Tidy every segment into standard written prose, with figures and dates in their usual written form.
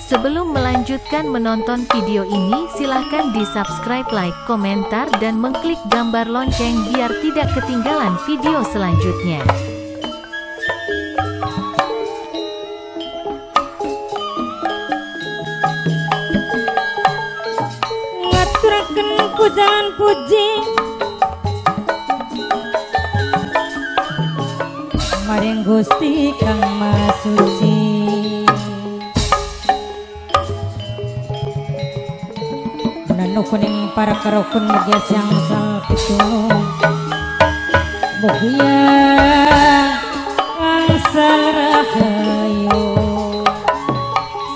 Sebelum melanjutkan menonton video ini, silahkan di-subscribe, like, komentar, dan mengklik gambar lonceng biar tidak ketinggalan video selanjutnya. Ngaturaken pujian puji maring Gusti Kang Maha Suci. Kuning para karokun mugia siang sal pitulung mugia angsal rahayu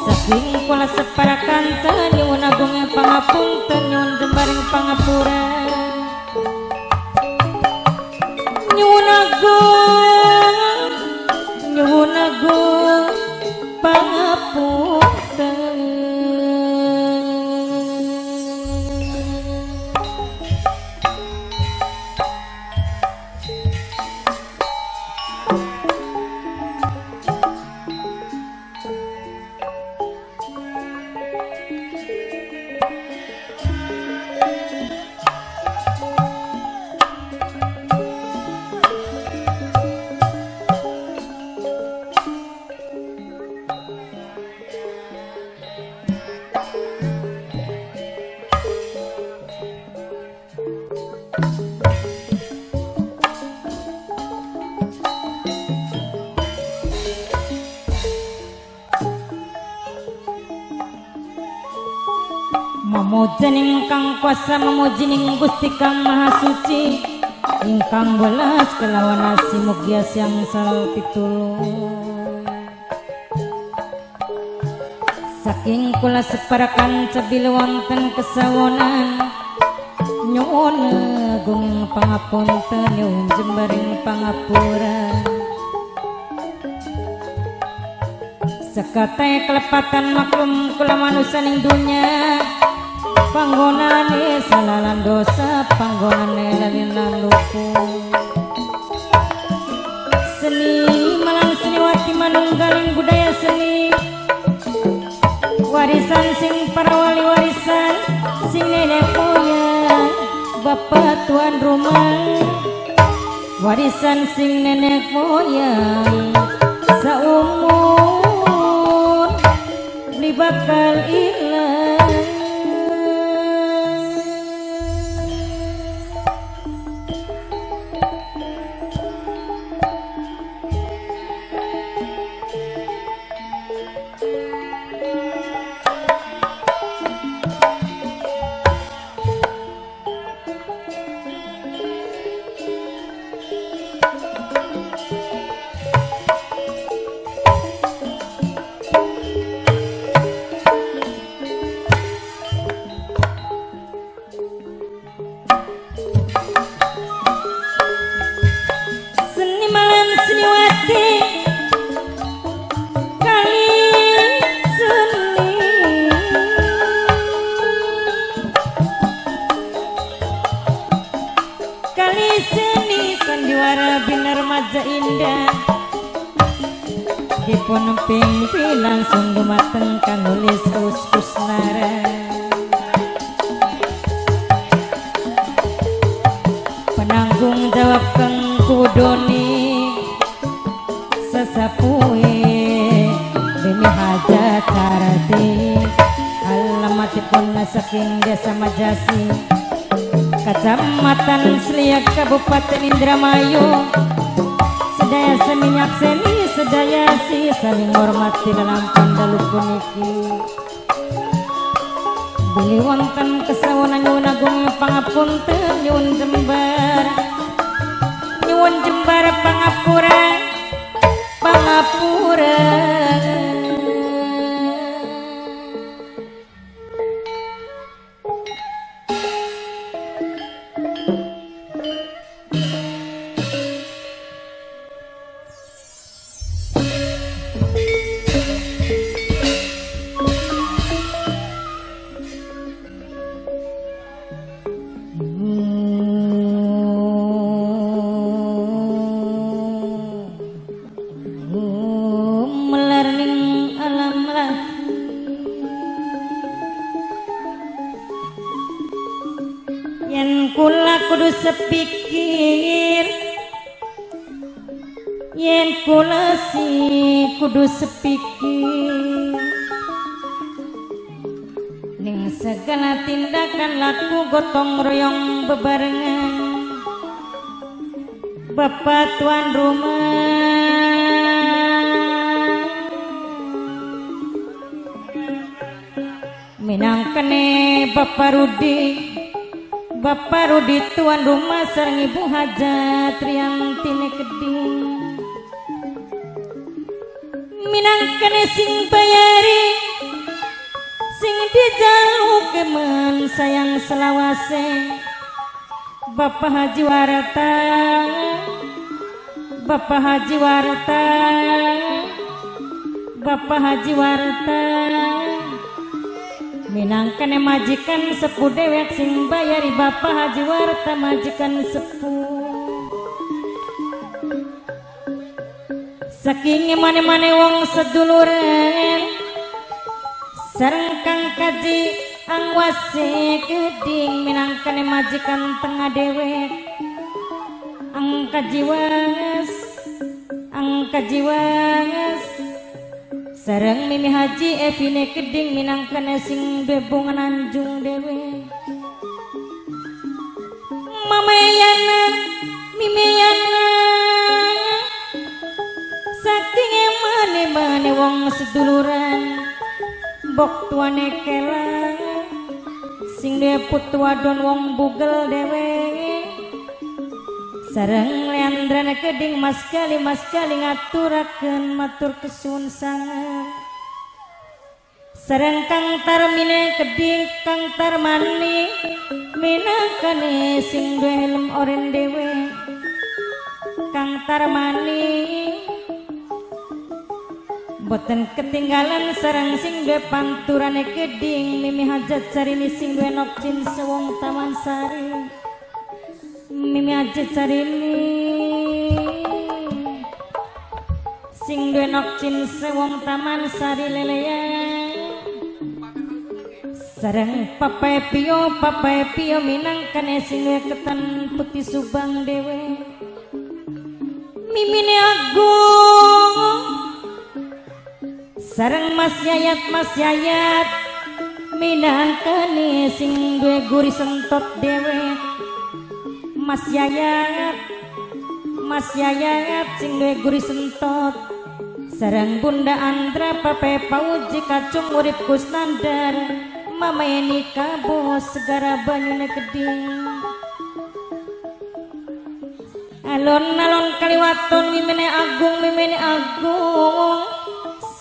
saking kula separakan nyuwun agung pangapunten nyuwun jembaring pangapura nyuwun agung pangapunten. Memuji ingkang kuasa memuji ning Gusti Kang Maha Suci ingkang welas kelawan asi mugia siang sal pitulung saking kula separakan cebil wonten kesawonan nyuwun agung pangapunten nyuwun jembaring pangapura sekate kelepatan maklum kula manusia ning dunya panggonane salalan dosa panggonane lalinan lupu seni malang seniwati manunggaling budaya seni warisan sing para wali warisan sing nenek moyang bapak tuan rumah warisan sing nenek moyang saumur beli bakal ilang. Dipun pimpinan langsung gumateng kang nulis Kusnara penanggung jawab kang kudoni sesapuhe demi hajat carati alamatipun saking desa Majasi Kecamatan Seliak Kabupaten Indramayu sedaya seminyak seni sedaya si saling hormati dalam pandalu puniki beli wonten kesawonan nyuwun agung pangapunten nyuwun jembar pangapura yen kula kudu sepikir, yen kula kudu sepikir ning segala tindakan laku gotong royong bebarengan. Bapak tuan rumah minangkene Bapak Rudi tuan rumah sareng Ibu Hajat Riantine Keding minangkene sing bayari sing dijalukeun sayang selawase. Bapak Haji Warta, Bapak Haji Warta, Bapak Haji Warta minangkene majikan sepuh dewek sing bayari. Bapak Haji Warta majikan sepuh saking mane-mane wong seduluran sareng Kang Kaji Angwase Keding minangkane majikan tengah dewek. Angka jiwas sareng Mimi Haji Evine Keding minangkane sing bebungan anjung dewek. Mamayana Mimiyana saking mane-mane wong seduluran bok tuane kela sing dia putu wadon wong bugel dewe sareng Leandrana Keding mas kali ngaturakeun matur kesuwun sangat sareng Kang Tarmine Keding Kang Tarmani minangkane sing duwe helm oren dewe. Kang Tarmani boten ketinggalan sareng sing duwe panturane Keding Mimi Hajat Sarini sing duwe nokcin sewong Taman Sari. Mimi Hajat Sarini sing duwe nokcin sewong Taman Sari leleya sareng Papa Pio minangkane sing duwe ketan putih Subang dewe. Mimine Agung sareng Mas Yayat minangkane sing duwe guri sentot dewe. Mas Yayat sing duwe guri sentot sareng Bunda Andra Pape Pauji Kacung urip Kusnandar Mama Eni Kabo segara banyune Keding. Alon-alon kaliwaton Mimine Agung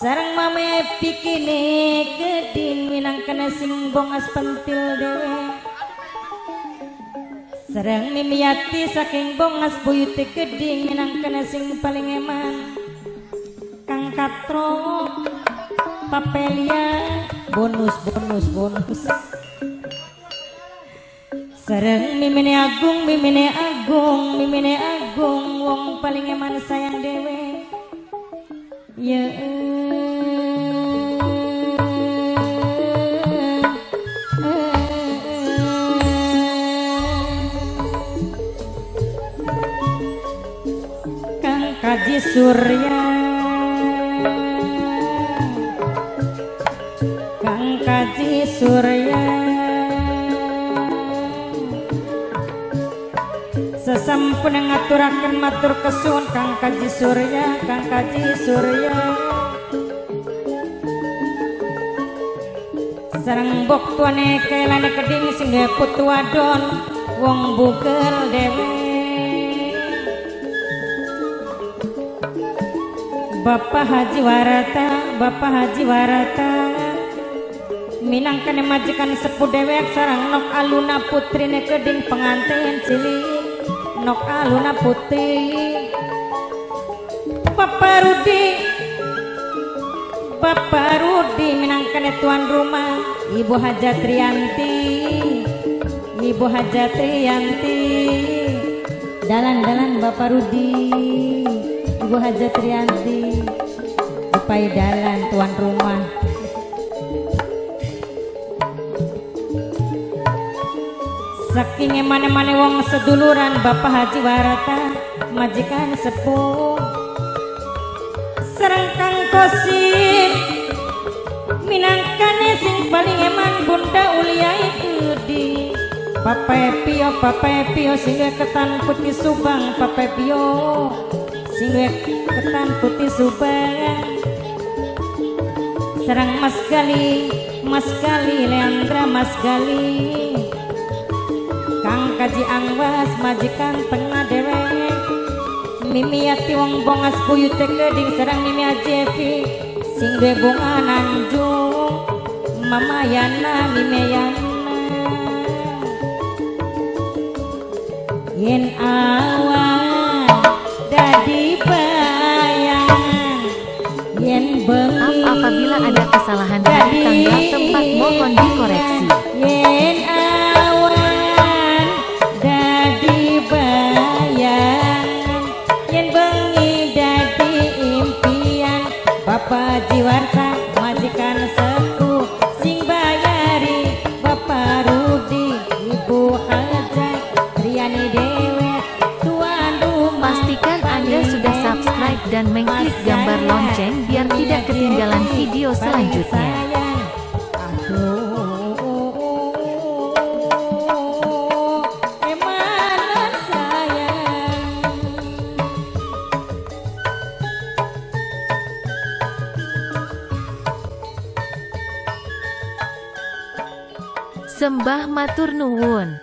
sareng Mame Pikine Keding minangkane sing bongas pentil dewe. Sareng Mimiati saking bongas buyute Keding minangkane sing paling eman. Kang Katro Papelia bonus sareng Mimine Agung wong paling eman sayang dewe. Ya Kang Kaji Surya sesampun ngaturaken matur kesuwun Kang Kaji Surya sareng bok tuane kelane Keding sing duwe putu wadon wong bugel dewe. Bapak Haji Warata minangkane majikan sepuh dewek sareng Nok Aluna putrine Keding pengantin cilik Nok Aluna putri. Bapak Rudi minangkane tuan rumah. Ibu Hajat Rianti dalan Bapak Rudi Ibu Hajat Rianti upai dalan tuan rumah. saking emane-mane wong seduluran Bapak Haji Warata majikan sepuh sareng Kang Kosim minangkane sing paling eman Bunda Uliai Gedi Pape Pio sing ketan putih Subang Pape Pio sing ketan putih Subang sareng Mas Gali Leandra Mas Gali Kang Kaji Angwas majikan tengah dewek Mimi Yati wong bongas buyut keding sareng Mimi Ajevi sing duwe bunga Nanjung Mama Yana Mimi Yana yen awan dadi bayangan yen bengi apabila ada kesalahan dari tanggal tempat mohon dikoreksi. Yen awan dadi bayangan yen bengi dadi impian Bapak Jiwarta majikan sepuh sing bayari Bapak Rudi Ibu Hajat Riani Dewe tuan rumah. Pastikan Anda sudah subscribe dan mengklik gambar lonceng biar tidak ketinggalan video selanjutnya. Sembah matur nuwun.